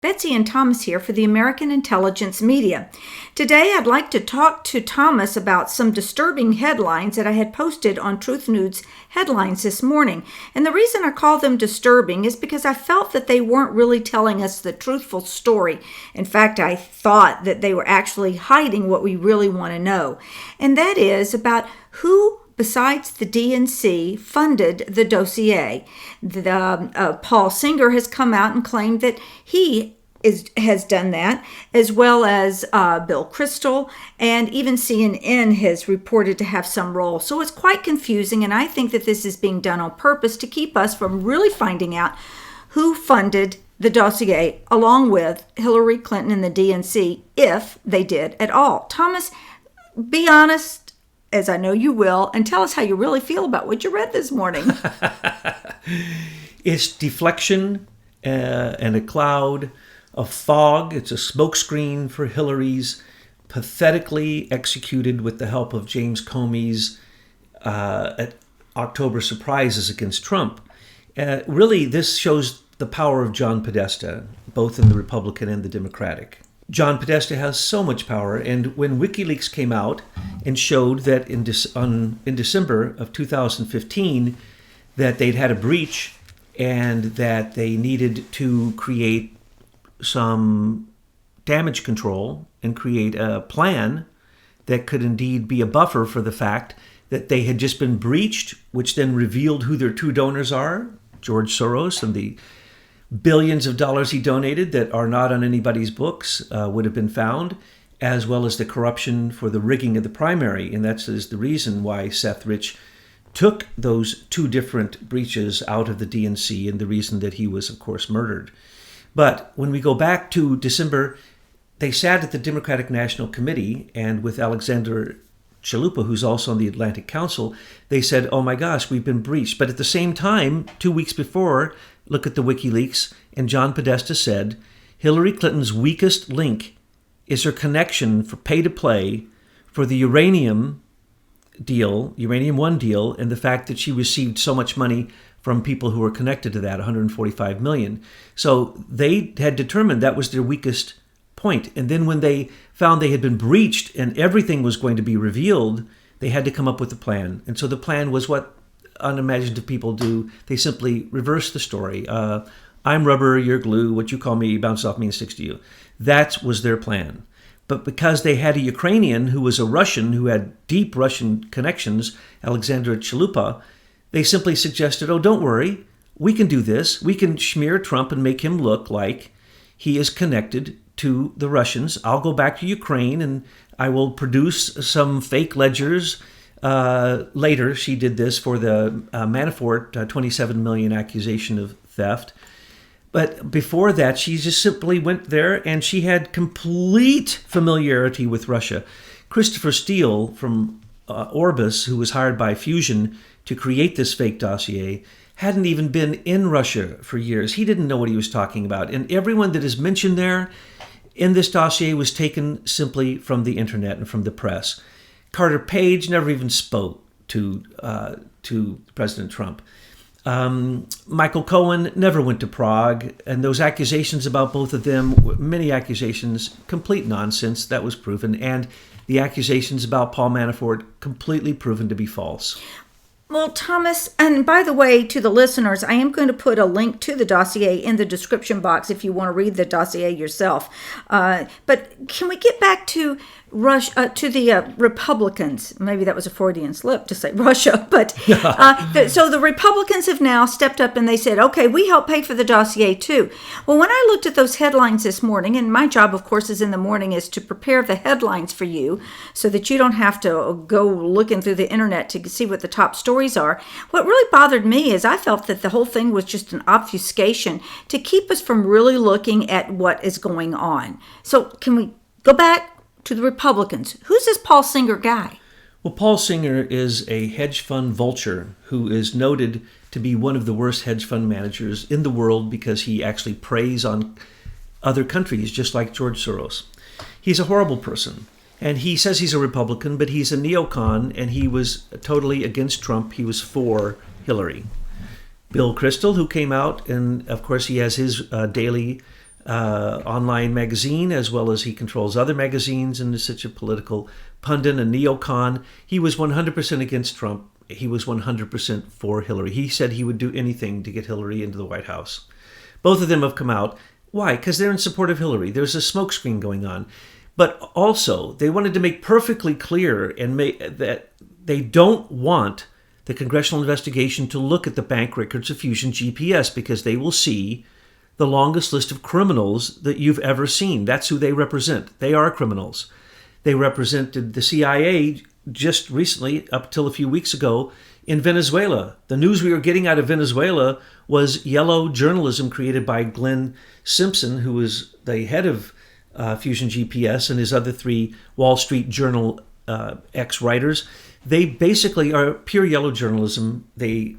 Betsy and Thomas here for the American Intelligence Media. Today I'd like to talk to Thomas about some disturbing headlines that I had posted on Truth News headlines this morning. And the reason I call them disturbing is because I felt that they weren't really telling us the truthful story. In fact, I thought that they were actually hiding what we really want to know. And that is about who besides the DNC, funded the dossier. Paul Singer has come out and claimed that he has done that, as well as Bill Kristol, and even CNN has reported to have some role. So it's quite confusing, and I think that this is being done on purpose to keep us from really finding out who funded the dossier, along with Hillary Clinton and the DNC, if they did at all. Thomas, be honest, as I know you will, and tell us how you really feel about what you read this morning. It's deflection and a cloud, a fog. It's a smokescreen for Hillary's pathetically executed, with the help of James Comey's October surprises against Trump. Really, this shows the power of John Podesta, both in the Republican and the Democratic. John Podesta has so much power, and when WikiLeaks came out and showed that in December of 2015 that they'd had a breach and that they needed to create some damage control and create a plan that could indeed be a buffer for the fact that they had just been breached, which then revealed who their true donors are, George Soros and the billions of dollars he donated that are not on anybody's books would have been found, as well as the corruption for the rigging of the primary. And that is the reason why Seth Rich took those two different breaches out of the DNC, and the reason that he was, of course, murdered. But when we go back to December, they sat at the Democratic National Committee, and with Alexander Chalupa, who's also on the Atlantic Council, they said, oh my gosh, we've been breached. But at the same time, 2 weeks before, look at the WikiLeaks, and John Podesta said, Hillary Clinton's weakest link is her connection for pay-to-play for the uranium One deal, and the fact that she received so much money from people who were connected to that, 145 million. So they had determined that was their weakest point. And then when they found they had been breached and everything was going to be revealed, they had to come up with a plan. And so the plan was what unimaginative people do. They simply reverse the story. I'm rubber, you're glue, what you call me bounces off me and sticks to you. That was their plan. But because they had a Ukrainian who was a Russian, who had deep Russian connections, Alexander Chalupa, they simply suggested, oh, don't worry, we can do this. We can smear Trump and make him look like he is connected to the Russians. I'll go back to Ukraine and I will produce some fake ledgers. Later, she did this for the Manafort 27 million accusation of theft. But before that, she just simply went there and she had complete familiarity with Russia. Christopher Steele from Orbis, who was hired by Fusion to create this fake dossier, hadn't even been in Russia for years. He didn't know what he was talking about. And everyone that is mentioned there in this dossier was taken simply from the internet and from the press. Carter Page never even spoke to President Trump. Michael Cohen never went to Prague, and those accusations about both of them, many accusations, complete nonsense. That was proven. And the accusations about Paul Manafort, completely proven to be false. Well, Thomas, and by the way, to the listeners, I am going to put a link to the dossier in the description box if you want to read the dossier yourself. But can we get back to Russia, to the Republicans? Maybe that was a Freudian slip to say Russia. But so the Republicans have now stepped up and they said, okay, we help pay for the dossier too. Well, when I looked at those headlines this morning, and my job, of course, is in the morning is to prepare the headlines for you so that you don't have to go looking through the internet to see what the top stories are. What really bothered me is I felt that the whole thing was just an obfuscation to keep us from really looking at what is going on. So can we go back to the Republicans? Who's this Paul Singer guy? Well, Paul Singer is a hedge fund vulture who is noted to be one of the worst hedge fund managers in the world because he actually preys on other countries, just like George Soros. He's a horrible person. And he says he's a Republican, but he's a neocon, and he was totally against Trump. He was for Hillary. Bill Kristol, who came out, and of course he has his daily online magazine, as well as he controls other magazines and is such a political pundit, a neocon. He was 100% against Trump. He was 100% for Hillary. He said he would do anything to get Hillary into the White House. Both of them have come out. Why? Because they're in support of Hillary. There's a smokescreen going on. But also, they wanted to make perfectly clear that they don't want the congressional investigation to look at the bank records of Fusion GPS, because they will see the longest list of criminals that you've ever seen. That's who they represent. They are criminals. They represented the CIA just recently, up till a few weeks ago, in Venezuela. The news we were getting out of Venezuela was yellow journalism created by Glenn Simpson, who was the head of Fusion GPS, and his other 3 Wall Street Journal ex-writers. They basically are pure yellow journalism. They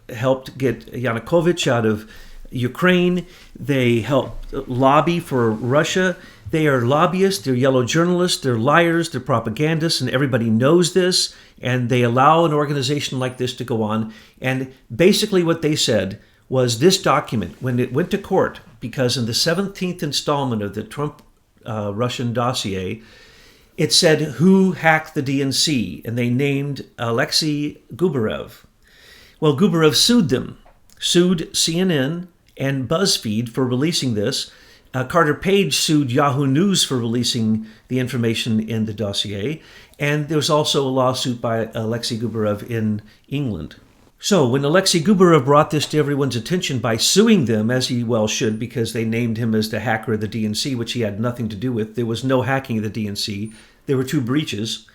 helped get Yanukovych out of Ukraine. They helped lobby for Russia. They are lobbyists, they're yellow journalists, they're liars, they're propagandists, and everybody knows this, and they allow an organization like this to go on. And basically what they said was this document, when it went to court, because in the 17th installment of the Trump Russian dossier, it said who hacked the DNC, and they named Alexei Gubarev. Well, Gubarev sued them, sued CNN and BuzzFeed for releasing this. Carter Page sued Yahoo News for releasing the information in the dossier. And there was also a lawsuit by Alexei Gubarev in England. So when Alexei Gubarev brought this to everyone's attention by suing them, as he well should, because they named him as the hacker of the DNC, which he had nothing to do with. There was no hacking of the DNC. There were 2 breaches.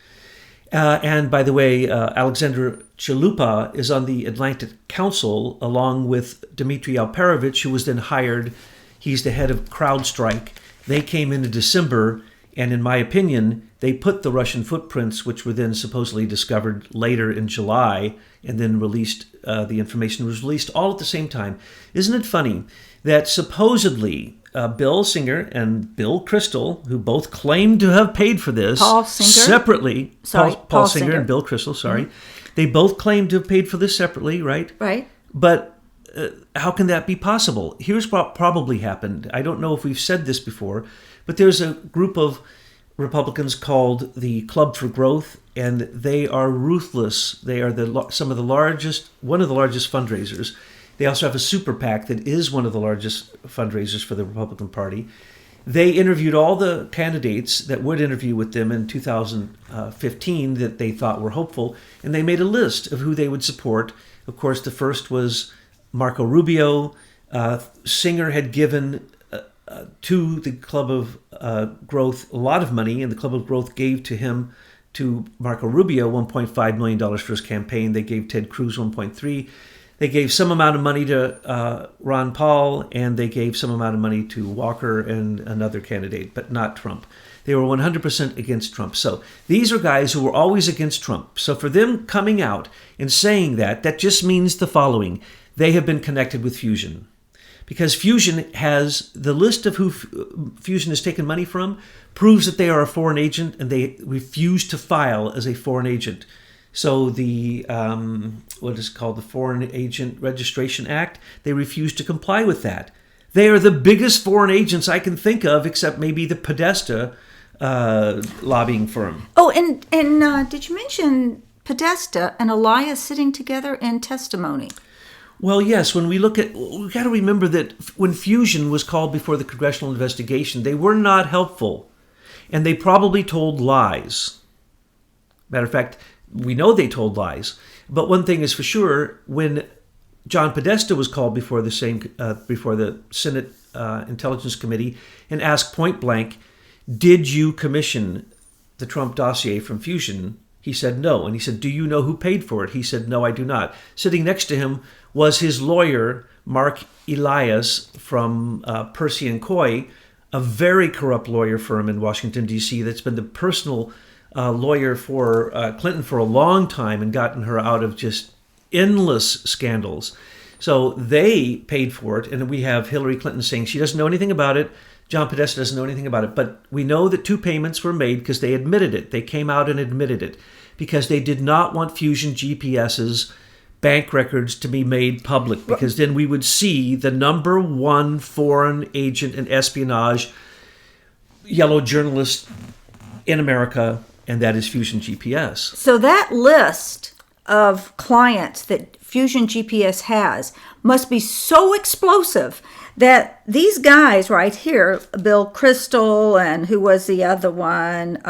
And by the way, Alexander Chalupa is on the Atlantic Council along with Dmitry Alperovich, who was then hired. He's the head of CrowdStrike. They came in December, and in my opinion, they put the Russian footprints, which were then supposedly discovered later in July, and then released, the information was released all at the same time. Isn't it funny that supposedly Bill Singer and Bill Kristol, who both claimed to have paid for this separately, Paul Singer and Bill Kristol, sorry, they both claimed to have paid for this separately, right? Right. But how can that be possible? Here's what probably happened. I don't know if we've said this before, but there's a group of Republicans called the Club for Growth, and they are ruthless. They are one of the largest fundraisers. They also have a super PAC that is one of the largest fundraisers for the Republican Party. They interviewed all the candidates that would interview with them in 2015 that they thought were hopeful, and they made a list of who they would support. Of course, the first was Marco Rubio. Singer had given to the Club of Growth a lot of money, and the Club of Growth gave to Marco Rubio $1.5 million for his campaign. They gave Ted Cruz $1.3 million. They gave some amount of money to Ron Paul, and they gave some amount of money to Walker and another candidate, but not Trump. They were 100% against Trump. So these are guys who were always against Trump. So for them coming out and saying that just means the following. They have been connected with Fusion. Because Fusion has the list of who Fusion has taken money from, proves that they are a foreign agent, and they refuse to file as a foreign agent. So the, what is called the Foreign Agent Registration Act, they refuse to comply with that. They are the biggest foreign agents I can think of, except maybe the Podesta lobbying firm. Oh, and did you mention Podesta and Elias sitting together in testimony? Well, yes, when we look at, we got to remember that when Fusion was called before the congressional investigation, they were not helpful, and they probably told lies. Matter of fact, we know they told lies. But one thing is for sure, when John Podesta was called before the Senate Intelligence Committee and asked point blank, did you commission the Trump dossier from Fusion? He said no. And he said, do you know who paid for it? He said, no, I do not. Sitting next to him was his lawyer, Mark Elias from Percy & Coy, a very corrupt lawyer firm in Washington, D.C. that's been the personal lawyer for Clinton for a long time and gotten her out of just endless scandals. So they paid for it, and we have Hillary Clinton saying she doesn't know anything about it. John Podesta doesn't know anything about it. But we know that 2 payments were made because they admitted it. They came out and admitted it because they did not want Fusion GPS's bank records to be made public, because then we would see the number one foreign agent in espionage, yellow journalist in America, and that is Fusion GPS. So that list of clients that Fusion GPS has must be so explosive that these guys right here, Bill Crystal, and who was the other one?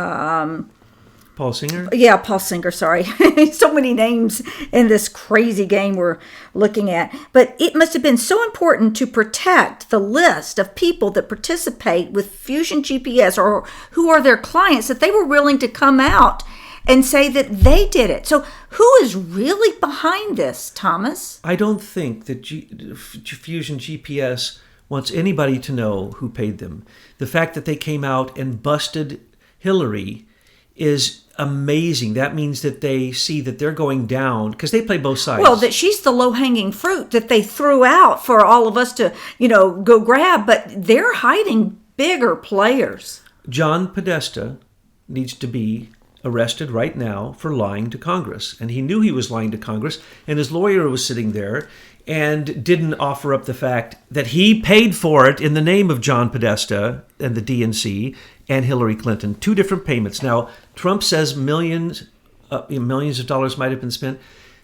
Paul Singer? Yeah, Paul Singer, sorry. So many names in this crazy game we're looking at. But it must have been so important to protect the list of people that participate with Fusion GPS or who are their clients, that they were willing to come out and say that they did it. So who is really behind this, Thomas? I don't think that Fusion GPS wants anybody to know who paid them. The fact that they came out and busted Hillary is amazing. That means that they see that they're going down, because they play both sides. Well, that she's the low-hanging fruit that they threw out for all of us to, go grab, but they're hiding bigger players. John Podesta needs to be arrested right now for lying to Congress. And he knew he was lying to Congress, and his lawyer was sitting there and didn't offer up the fact that he paid for it in the name of John Podesta and the DNC and Hillary Clinton. Two different payments. Now, Trump says millions of dollars might have been spent.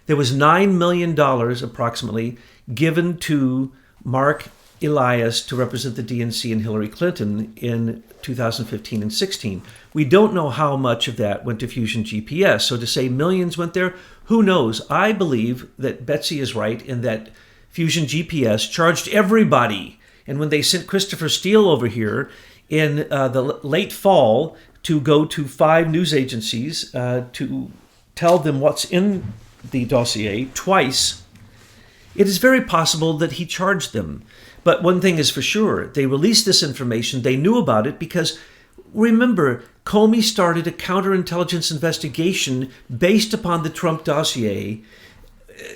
There was $9 million approximately given to Mark Elias to represent the DNC and Hillary Clinton in 2015 and 16. We don't know how much of that went to Fusion GPS. So to say millions went there, who knows? I believe that Betsy is right in that Fusion GPS charged everybody. And when they sent Christopher Steele over here in the late fall to go to 5 news agencies to tell them what's in the dossier twice, it is very possible that he charged them. But one thing is for sure, they released this information, they knew about it, because remember, Comey started a counterintelligence investigation based upon the Trump dossier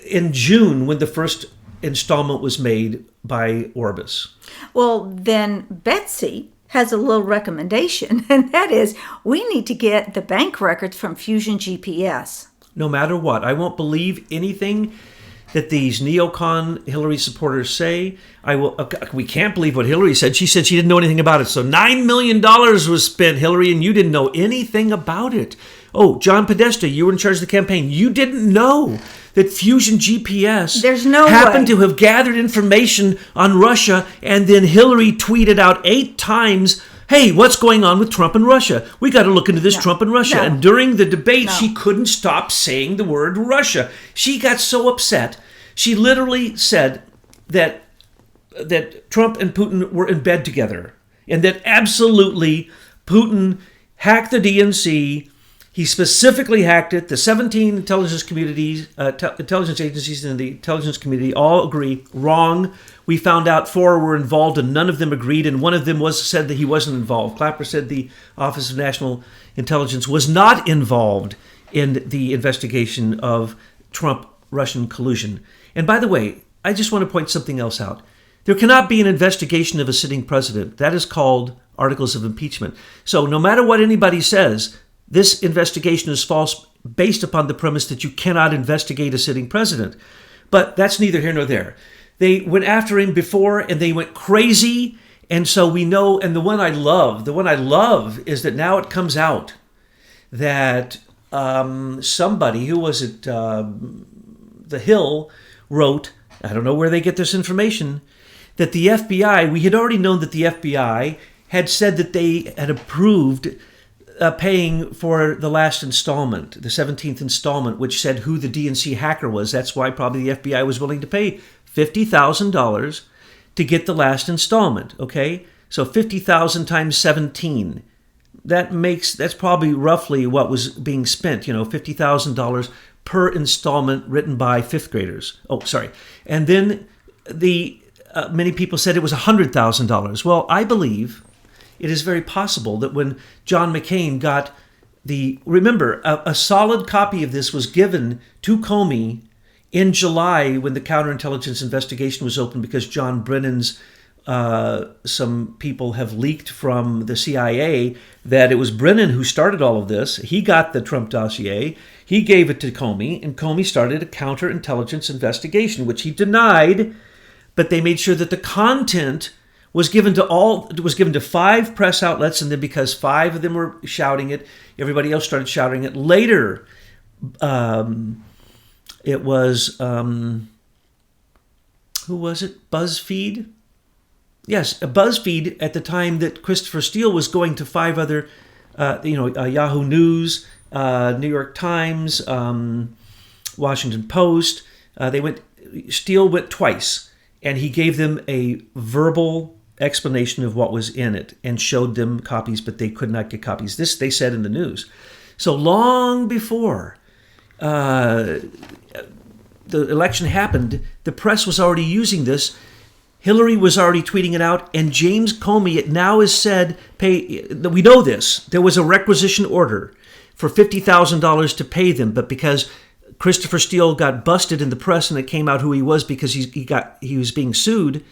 in June when the first installment was made by Orbis. Well, then Betsy has a little recommendation, and that is we need to get the bank records from Fusion GPS. No matter what, I won't believe anything that these neocon Hillary supporters say. We can't believe what Hillary said. She said she didn't know anything about it. So $9 million was spent, Hillary, and you didn't know anything about it. Oh, John Podesta, you were in charge of the campaign. You didn't know that Fusion GPS happened to have gathered information on Russia, and then Hillary tweeted out 8 times, hey, what's going on with Trump and Russia? We got to look into this Trump and Russia. And during the debate, she couldn't stop saying the word Russia. She got so upset. She literally said that Trump and Putin were in bed together, and that absolutely Putin hacked the DNC. He specifically hacked it. The 17 intelligence agencies in the intelligence community all agree, wrong. We found out 4 were involved and none of them agreed, and one of them said that he wasn't involved. Clapper said the Office of National Intelligence was not involved in the investigation of Trump-Russian collusion. And by the way, I just want to point something else out. There cannot be an investigation of a sitting president. That is called articles of impeachment. So no matter what anybody says, this investigation is false based upon the premise that you cannot investigate a sitting president. But that's neither here nor there. They went after him before and they went crazy. And so we know, and the one I love is that now it comes out that somebody, who was it, The Hill, wrote, I don't know where they get this information, that the FBI, we had already known that the FBI had said that they had approved paying for the last installment, the 17th installment, which said who the DNC hacker was. That's why probably the FBI was willing to pay $50,000 to get the last installment, okay? So 50,000 times 17. That's probably roughly what was being spent, $50,000 per installment written by 5th graders. Oh, sorry. And then many people said it was $100,000. Well, I believe it is very possible that when John McCain got remember, a solid copy of this was given to Comey in July when the counterintelligence investigation was opened, because John Brennan's some people have leaked from the CIA that it was Brennan who started all of this. He got the Trump dossier. He gave it to Comey, and Comey started a counterintelligence investigation, which he denied, but they made sure that the content was given to 5 press outlets, and then because 5 of them were shouting it, everybody else started shouting it. Later, it was who was it? BuzzFeed? Yes, BuzzFeed at the time that Christopher Steele was going to 5 other, Yahoo News, New York Times, Washington Post. Steele went twice, and he gave them a verbal explanation of what was in it and showed them copies, but they could not get copies. This they said in the news. So long before the election happened, the press was already using this. Hillary was already tweeting it out, and James Comey, it now is said, we know this, there was a requisition order for $50,000 to pay them, but because Christopher Steele got busted in the press and it came out who he was because he was being sued,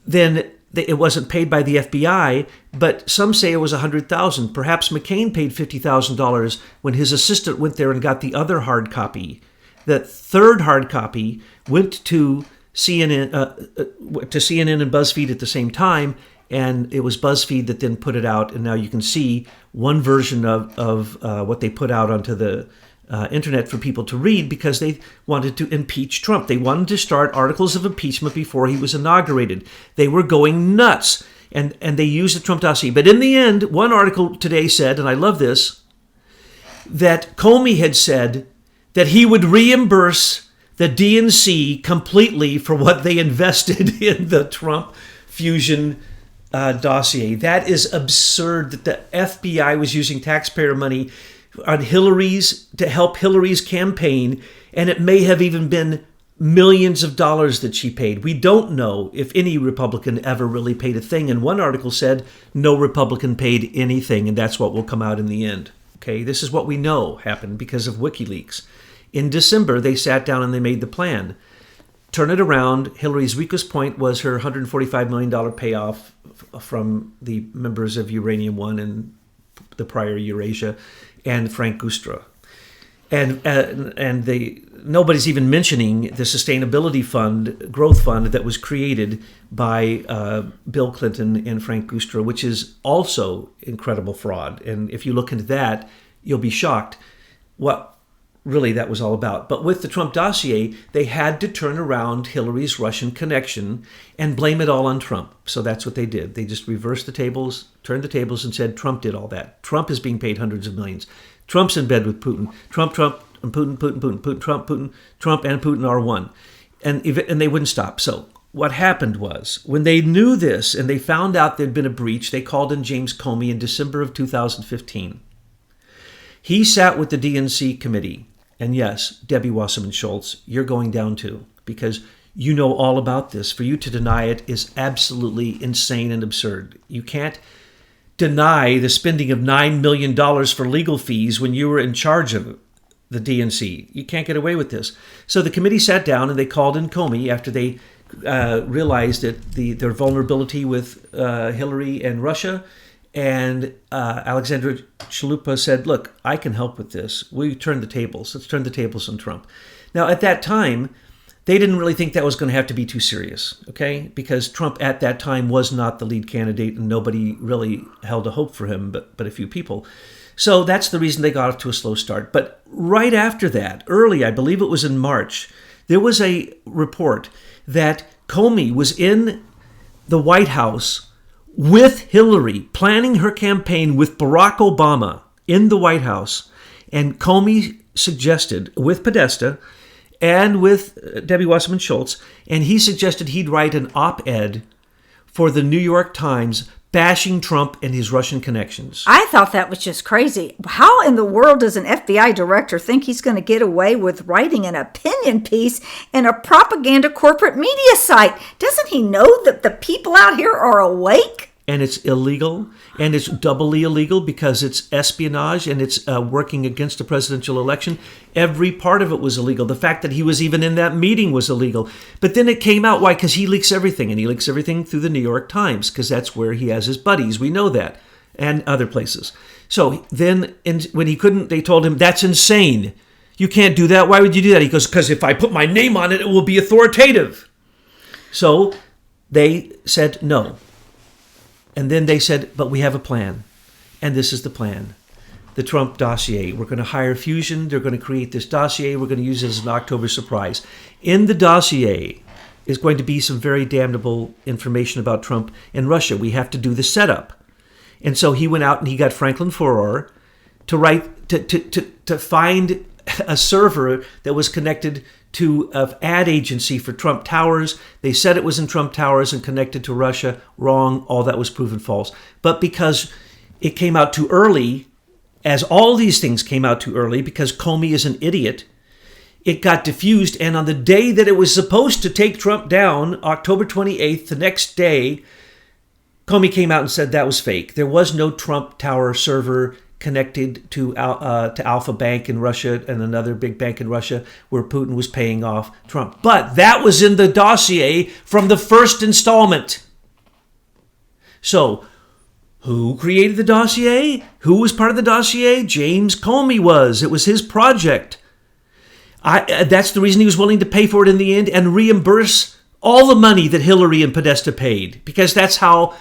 then it wasn't paid by the FBI, but some say it was $100,000. Perhaps McCain paid $50,000 when his assistant went there and got the other hard copy. The third hard copy went to CNN and BuzzFeed at the same time, and it was BuzzFeed that then put it out. And now you can see one version of what they put out onto the internet for people to read because they wanted to impeach Trump. They wanted to start articles of impeachment before he was inaugurated. They were going nuts, and they used the Trump dossier. But in the end, one article today said, and I love this, that Comey had said that he would reimburse the DNC completely for what they invested in the Trump fusion dossier. That is absurd that the FBI was using taxpayer money on to help Hillary's campaign, and it may have even been millions of dollars that she paid. We don't know if any Republican ever really paid a thing, and one article said no Republican paid anything, and that's what will come out in the end. Okay, this is what we know happened because of WikiLeaks. In December, they sat down and they made the plan. Turn it around. Hillary's weakest point was her $145 million payoff from the members of Uranium One and the prior Eurasia and Frank Gustra. And nobody's even mentioning the sustainability fund, growth fund that was created by Bill Clinton and Frank Gustra, which is also incredible fraud. And if you look into that, you'll be shocked what really that was all about. But with the Trump dossier, they had to turn around Hillary's Russian connection and blame it all on Trump. So that's what they did. They just reversed the tables, turned the tables, and said Trump did all that. Trump is being paid hundreds of millions. Trump's in bed with Putin. Trump, and Putin, Trump, and Putin are one. And they wouldn't stop. So what happened was, when they knew this and they found out there'd been a breach, they called in James Comey in December of 2015. He sat with the DNC committee. And yes, Debbie Wasserman Schultz, you're going down too, because you know all about this. For you to deny it is absolutely insane and absurd. You can't deny the spending of $9 million for legal fees when you were in charge of the DNC. You can't get away with this. So the committee sat down and they called in Comey after they realized that their vulnerability with Hillary and Russia. And Alexandra Chalupa said, look, I can help with this. We turn the tables. Let's turn the tables on Trump. Now, at that time, they didn't really think that was going to have to be too serious, okay? Because Trump at that time was not the lead candidate and nobody really held a hope for him, but a few people. So that's the reason they got off to a slow start. But right after that, early, I believe it was in March, there was a report that Comey was in the White House with Hillary, planning her campaign with Barack Obama in the White House. And Comey suggested, with Podesta and with Debbie Wasserman Schultz, and he suggested he'd write an op-ed for the New York Times bashing Trump and his Russian connections. I thought that was just crazy. How in the world does an FBI director think he's going to get away with writing an opinion piece in a propaganda corporate media site? Doesn't he know that the people out here are awake? and it's illegal, and it's doubly illegal because it's espionage and it's working against a presidential election. Every part of it was illegal. The fact that he was even in that meeting was illegal. But then it came out. Why? Because he leaks everything, and he leaks everything through the New York Times, because that's where he has his buddies. We know that, and other places. So then when he couldn't, they told him, that's insane. You can't do that. Why would you do that? He goes, because if I put my name on it, it will be authoritative. So they said no. And then they said, but we have a plan. And this is the plan. The Trump dossier. We're going to hire Fusion. They're going to create this dossier. We're going to use it as an October surprise. In the dossier is going to be some very damnable information about Trump and Russia. We have to do the setup. And so he went out and he got Franklin Foer to write, to find a server that was connected to an ad agency for Trump Towers. They said it was in Trump Towers and connected to Russia. Wrong. All that was proven false. But because it came out too early, as all these things came out too early, because Comey is an idiot, it got diffused. And on the day that it was supposed to take Trump down, October 28th, the next day, Comey came out and said that was fake. There was no Trump Tower server connected to Alpha Bank in Russia and another big bank in Russia where Putin was paying off Trump. But that was in the dossier from the first installment. So who created the dossier? Who was part of the dossier? James Comey was. It was his project. That's the reason he was willing to pay for it in the end and reimburse all the money that Hillary and Podesta paid, because that's how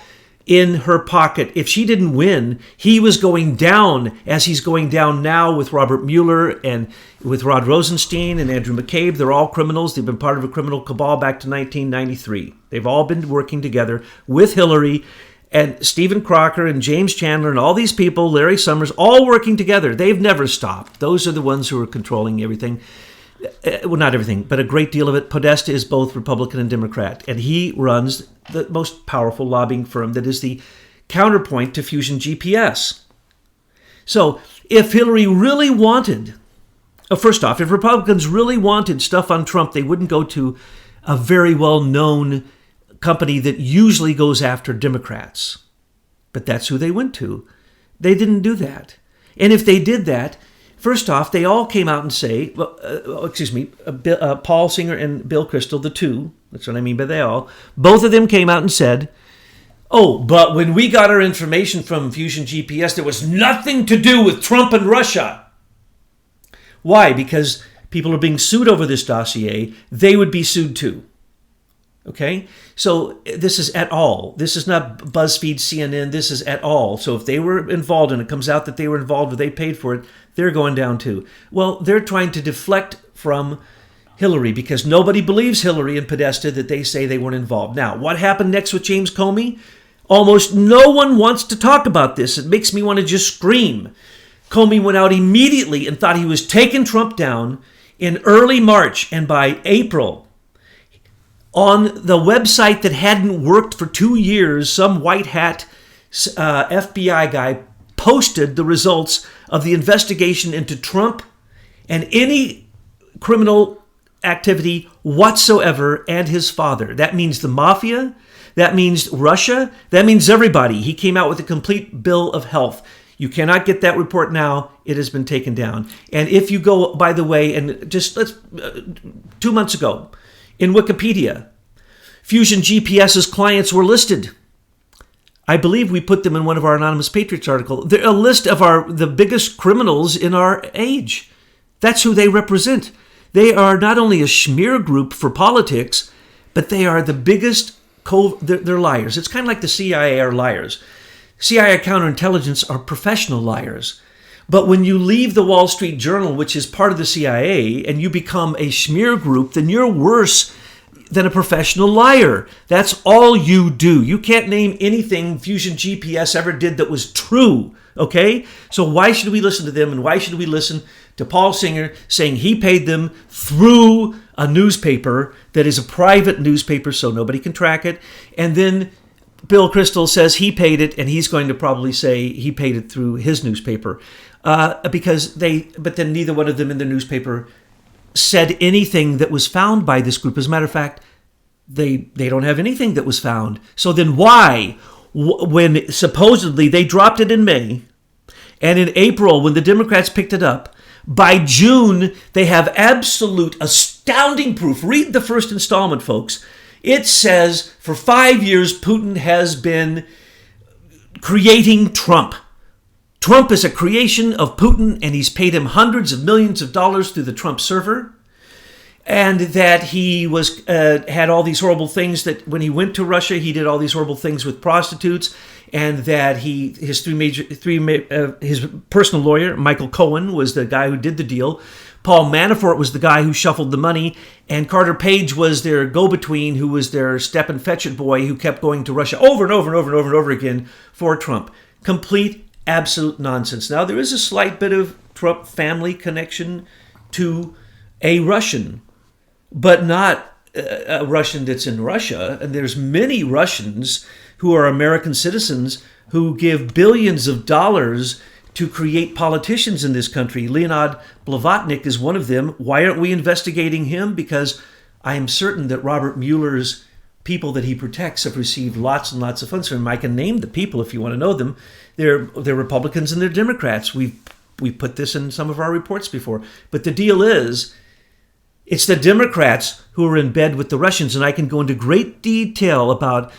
in her pocket. If she didn't win, he was going down as he's going down now with Robert Mueller and with Rod Rosenstein and Andrew McCabe. They're all criminals. They've been part of a criminal cabal back to 1993. They've all been working together with Hillary and Stephen Crocker and James Chandler and all these people, Larry Summers, all working together. They've never stopped. Those are the ones who are controlling everything. Well, not everything, but a great deal of it. Podesta is both Republican and Democrat, and he runs the most powerful lobbying firm that is the counterpoint to Fusion GPS. So if Hillary really wanted, first off, if Republicans really wanted stuff on Trump, they wouldn't go to a very well-known company that usually goes after Democrats. But that's who they went to. They didn't do that. And if they did that, first off, they all came out and say, Paul Singer and Bill Kristol, the two, that's what I mean by they all, both of them came out and said, oh, but when we got our information from Fusion GPS, there was nothing to do with Trump and Russia. Why? Because people are being sued over this dossier. They would be sued too. Okay? So this is et al. This is not BuzzFeed, CNN. This is et al. So if they were involved and it comes out that they were involved or they paid for it, they're going down too. Well, they're trying to deflect from Hillary because nobody believes Hillary and Podesta that they say they weren't involved. Now, what happened next with James Comey? Almost no one wants to talk about this. It makes me want to just scream. Comey went out immediately and thought he was taking Trump down in early March, and by April, on the website that hadn't worked for 2 years, some white hat FBI guy posted the results of the investigation into Trump and any criminal activity whatsoever and his father. That means the mafia. That means Russia. That means everybody. He came out with a complete bill of health. You cannot get that report now. It has been taken down. And if you go, by the way, and just 2 months ago, in Wikipedia, Fusion GPS's clients were listed. I believe we put them in one of our Anonymous Patriots articles. They're a list of the biggest criminals in our age. That's who they represent. They are not only a smear group for politics, but they are the biggest, they're liars. It's kind of like the CIA are liars. CIA counterintelligence are professional liars. But when you leave the Wall Street Journal, which is part of the CIA, and you become a smear group, then you're worse than a professional liar. That's all you do. You can't name anything Fusion GPS ever did that was true, okay? So why should we listen to them, and why should we listen to Paul Singer saying he paid them through a newspaper that is a private newspaper so nobody can track it, and then Bill Kristol says he paid it, and he's going to probably say he paid it through his newspaper but then neither one of them in the newspaper said anything that was found by this group. As a matter of fact, they don't have anything that was found. So then why when supposedly they dropped it in May, and in April, when the Democrats picked it up, by June, they have absolute astounding proof. Read the first installment, folks. It says for 5 years, Putin has been creating Trump. Trump is a creation of Putin, and he's paid him hundreds of millions of dollars through the Trump server. And that he was had all these horrible things, that when he went to Russia, he did all these horrible things with prostitutes, and that his his personal lawyer, Michael Cohen, was the guy who did the deal. Paul Manafort was the guy who shuffled the money, and Carter Page was their go-between, who was their step and fetch it boy, who kept going to Russia over and over and over and over and over again for Trump. Complete, absolute nonsense. Now, there is a slight bit of Trump family connection to a Russian, but not a Russian that's in Russia. And there's many Russians who are American citizens who give billions of dollars to create politicians in this country. Leonid Blavatnik is one of them. Why aren't we investigating him? Because I am certain that Robert Mueller's people that he protects have received lots and lots of funds from him. I can name the people if you want to know them. They're Republicans and they're Democrats. We've put this in some of our reports before. But the deal is, it's the Democrats who are in bed with the Russians, and I can go into great detail about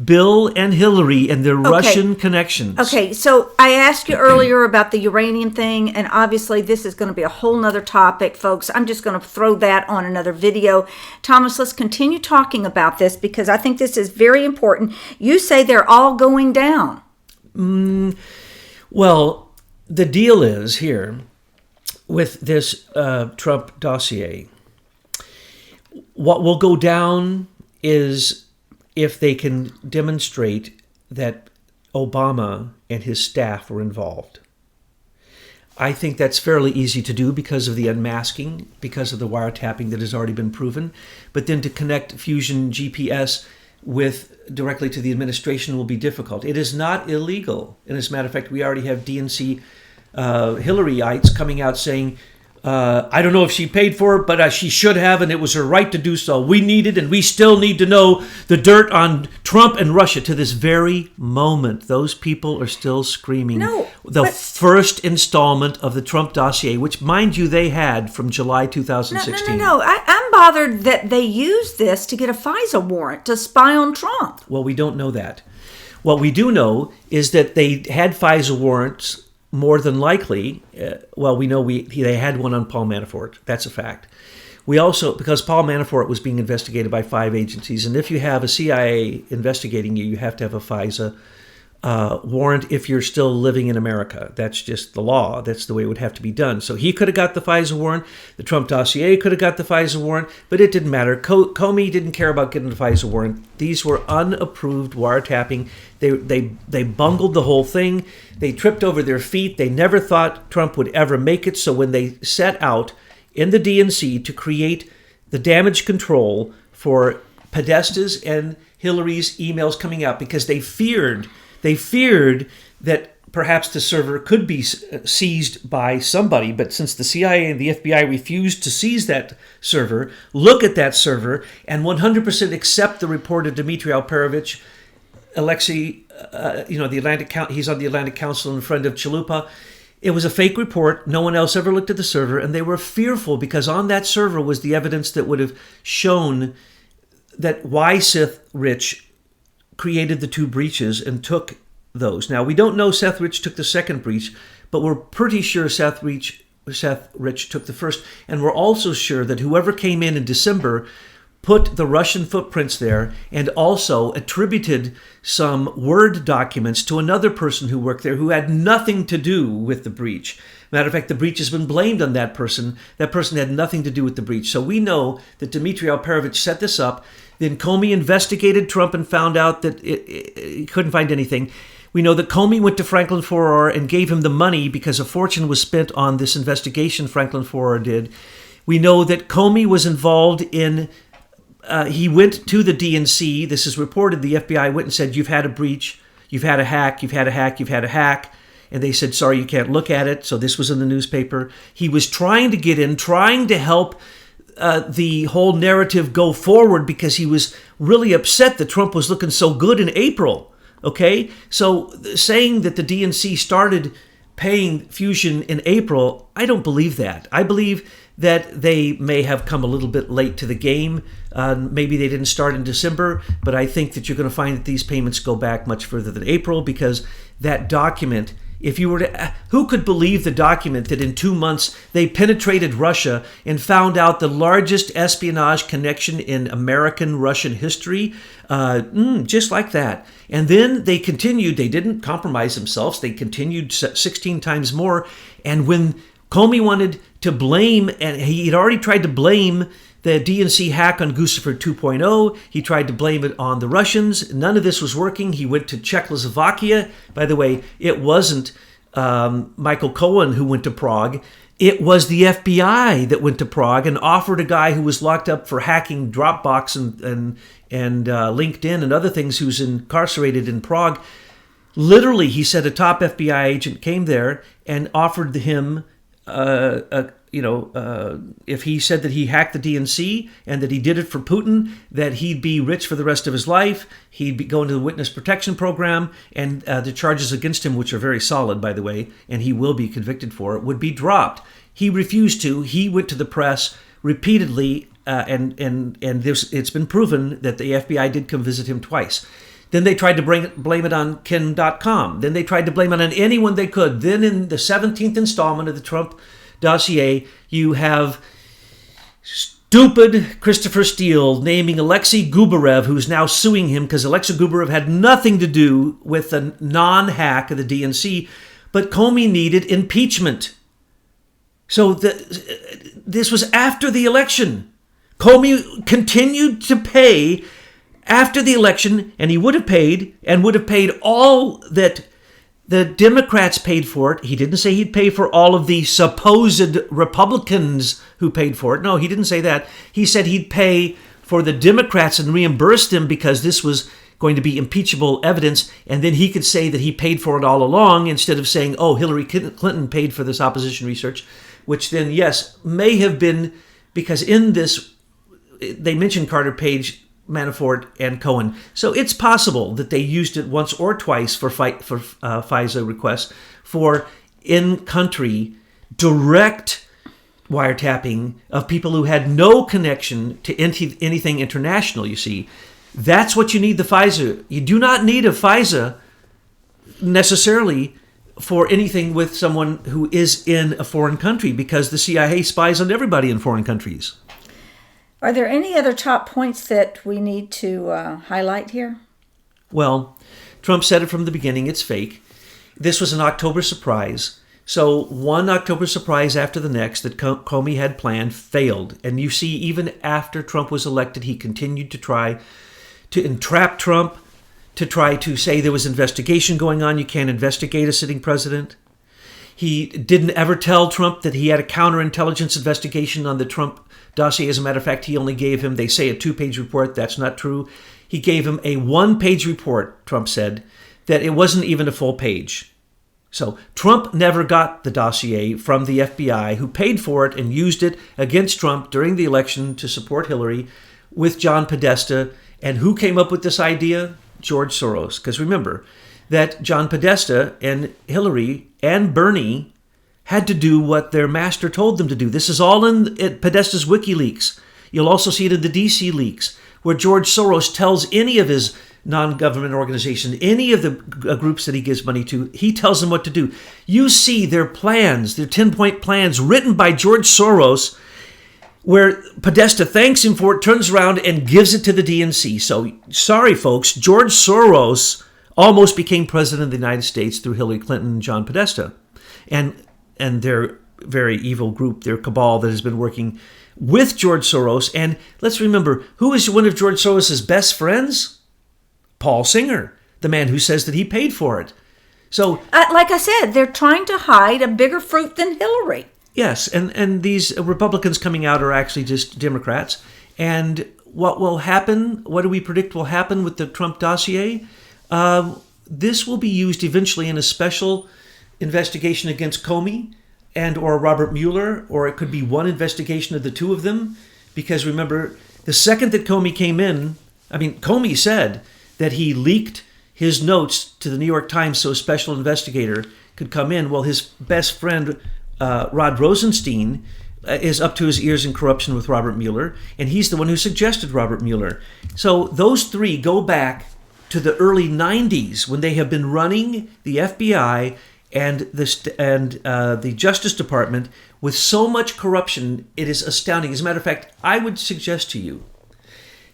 Bill and Hillary and their Russian connections. Okay, so I asked you earlier about the uranium thing, and obviously this is going to be a whole nother topic, folks. I'm just going to throw that on another video. Thomas, let's continue talking about this because I think this is very important. You say they're all going down. Well, the deal is here with this Trump dossier. What will go down is if they can demonstrate that Obama and his staff were involved. I think that's fairly easy to do because of the unmasking, because of the wiretapping that has already been proven. But then to connect Fusion GPS directly to the administration will be difficult. It is not illegal. And as a matter of fact, we already have DNC Hillaryites coming out saying, I don't know if she paid for it, but she should have, and it was her right to do so. We needed, and we still need to know the dirt on Trump and Russia to this very moment. Those people are still screaming. The first installment of the Trump dossier, which, mind you, they had from July 2016. No. I'm bothered that they used this to get a FISA warrant to spy on Trump. Well, we don't know that. What we do know is that they had FISA warrants. More than likely, we know they had one on Paul Manafort. That's a fact. We also, because Paul Manafort was being investigated by 5 agencies, and if you have a CIA investigating you, you have to have a FISA warrant if you're still living in America. That's just the law. That's the way it would have to be done. So he could have got the FISA warrant. The Trump dossier could have got the FISA warrant, but it didn't matter. Comey didn't care about getting the FISA warrant. These were unapproved wiretapping. They bungled the whole thing. They tripped over their feet. They never thought Trump would ever make it. So when they set out in the DNC to create the damage control for Podesta's and Hillary's emails coming out, because they feared that perhaps the server could be seized by somebody, but since the CIA and the FBI refused to seize that server, look at that server, and 100% accept the report of Dmitry Alperovich, Alexei, the Atlantic, he's on the Atlantic Council and friend of Chalupa. It was a fake report. No one else ever looked at the server, and they were fearful because on that server was the evidence that would have shown that why Seth Rich created the 2 breaches and took those. Now, we don't know Seth Rich took the second breach, but we're pretty sure Seth Rich took the first. And we're also sure that whoever came in December put the Russian footprints there and also attributed some Word documents to another person who worked there who had nothing to do with the breach. Matter of fact, the breach has been blamed on that person. That person had nothing to do with the breach. So we know that Dmitry Alperovich set this up. Then Comey investigated Trump and found out that he couldn't find anything. We know that Comey went to Franklin Foer and gave him the money because a fortune was spent on this investigation Franklin Foer did. We know that Comey was involved in, he went to the DNC. This is reported. The FBI went and said, you've had a breach, you've had a hack, you've had a hack, you've had a hack. And they said, sorry, you can't look at it. So this was in the newspaper. He was trying to get in, trying to help the whole narrative go forward because he was really upset that Trump was looking so good in April. Okay? So saying that the DNC started paying Fusion in April, I don't believe that. I believe that they may have come a little bit late to the game. Maybe they didn't start in December, but I think that you're going to find that these payments go back much further than April, because that document, if you were to, who could believe the document that in 2 months they penetrated Russia and found out the largest espionage connection in American-Russian history, just like that. And then they continued, they didn't compromise themselves, they continued 16 times more. And when Comey wanted to blame, and he had already tried to blame the DNC hack on Guccifer 2.0. He tried to blame it on the Russians. None of this was working. He went to Czechoslovakia. By the way, it wasn't Michael Cohen who went to Prague. It was the FBI that went to Prague and offered a guy who was locked up for hacking Dropbox and LinkedIn and other things, who's incarcerated in Prague. Literally, he said a top FBI agent came there and offered him if he said that he hacked the DNC and that he did it for Putin, that he'd be rich for the rest of his life, he'd be going to the witness protection program, and the charges against him, which are very solid, by the way, and he will be convicted for it, would be dropped. He refused to. He went to the press repeatedly, and it's been proven that the FBI did come visit him twice. Then they tried to blame it on Ken.com. Then they tried to blame it on anyone they could. Then in the 17th installment of the Trump dossier, you have stupid Christopher Steele naming Alexei Gubarev, who's now suing him because Alexei Gubarev had nothing to do with the non-hack of the DNC, but Comey needed impeachment. So this was after the election. Comey continued to pay after the election, and he would have paid all that the Democrats paid for it. He didn't say he'd pay for all of the supposed Republicans who paid for it. No, he didn't say that. He said he'd pay for the Democrats and reimburse them because this was going to be impeachable evidence, and then he could say that he paid for it all along instead of saying, oh, Hillary Clinton paid for this opposition research, which then, yes, may have been because in this, they mentioned Carter Page, Manafort, and Cohen. So it's possible that they used it once or twice for FISA requests for in-country direct wiretapping of people who had no connection to anything international, you see. That's what you need the FISA. You do not need a FISA necessarily for anything with someone who is in a foreign country, because the CIA spies on everybody in foreign countries. Are there any other top points that we need to highlight here? Well, Trump said it from the beginning, it's fake. This was an October surprise. So one October surprise after the next that Comey had planned failed. And you see, even after Trump was elected, he continued to try to entrap Trump, to try to say there was investigation going on. You can't investigate a sitting president. He didn't ever tell Trump that he had a counterintelligence investigation on the Trump dossier. As a matter of fact, he only gave him, they say, a 2-page report. That's not true. He gave him a 1-page report, Trump said, that it wasn't even a full page. So Trump never got the dossier from the FBI, who paid for it and used it against Trump during the election to support Hillary with John Podesta. And who came up with this idea? George Soros. Because remember that John Podesta and Hillary and Bernie had to do what their master told them to do. This is all in Podesta's WikiLeaks. You'll also see it in the DC leaks, where George Soros tells any of his non-government organizations, any of the groups that he gives money to, he tells them what to do. You see their plans, their 10-point plans written by George Soros, where Podesta thanks him for it, turns around and gives it to the DNC. So, sorry folks, George Soros almost became president of the United States through Hillary Clinton and John Podesta. And their very evil group, their cabal that has been working with George Soros. And let's remember, who is one of George Soros's best friends? Paul Singer, the man who says that he paid for it. So, like I said, they're trying to hide a bigger fruit than Hillary. Yes, and these Republicans coming out are actually just Democrats. And what will happen, what do we predict will happen with the Trump dossier? This will be used eventually in a special investigation against Comey and or Robert Mueller, or it could be one investigation of the two of them. Because remember, the second that Comey came in, Comey said that he leaked his notes to the New York Times so a special investigator could come in. Well, his best friend, Rod Rosenstein, is up to his ears in corruption with Robert Mueller, and he's the one who suggested Robert Mueller. So those three go back to the early 90s when they have been running the FBI and the Justice Department with so much corruption. It is astounding. As a matter of fact, I would suggest to you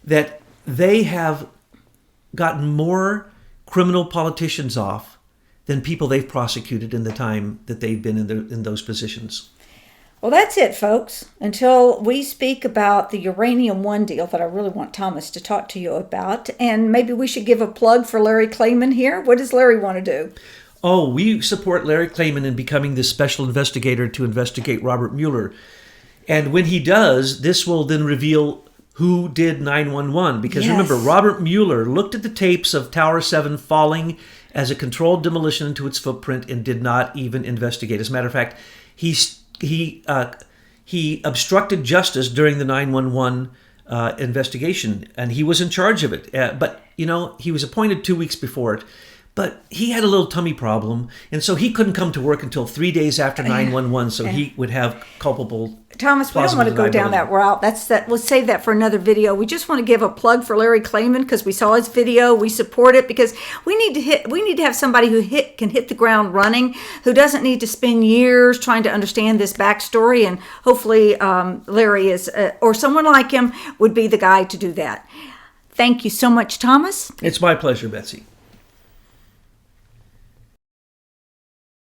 that they have gotten more criminal politicians off than people they've prosecuted in the time that they've been in those positions. Well, that's it, folks. Until we speak about the Uranium One deal that I really want Thomas to talk to you about. And maybe we should give a plug for Larry Klayman here. What does Larry want to do? Oh, we support Larry Klayman in becoming the special investigator to investigate Robert Mueller. And when he does, this will then reveal who did 9/11. Because remember, Robert Mueller looked at the tapes of Tower 7 falling as a controlled demolition into its footprint and did not even investigate. As a matter of fact, he obstructed justice during the 9/11 investigation, and he was in charge of it. But, he was appointed 2 weeks before it. But he had a little tummy problem, and so he couldn't come to work until 3 days after 9/11, so he would have culpable. Thomas, we don't want to go down that route. We'll save that for another video. We just want to give a plug for Larry Klayman because we saw his video. We support it because we need to have somebody who can hit the ground running, who doesn't need to spend years trying to understand this backstory. And hopefully, Larry is, or someone like him, would be the guy to do that. Thank you so much, Thomas. It's my pleasure, Betsy.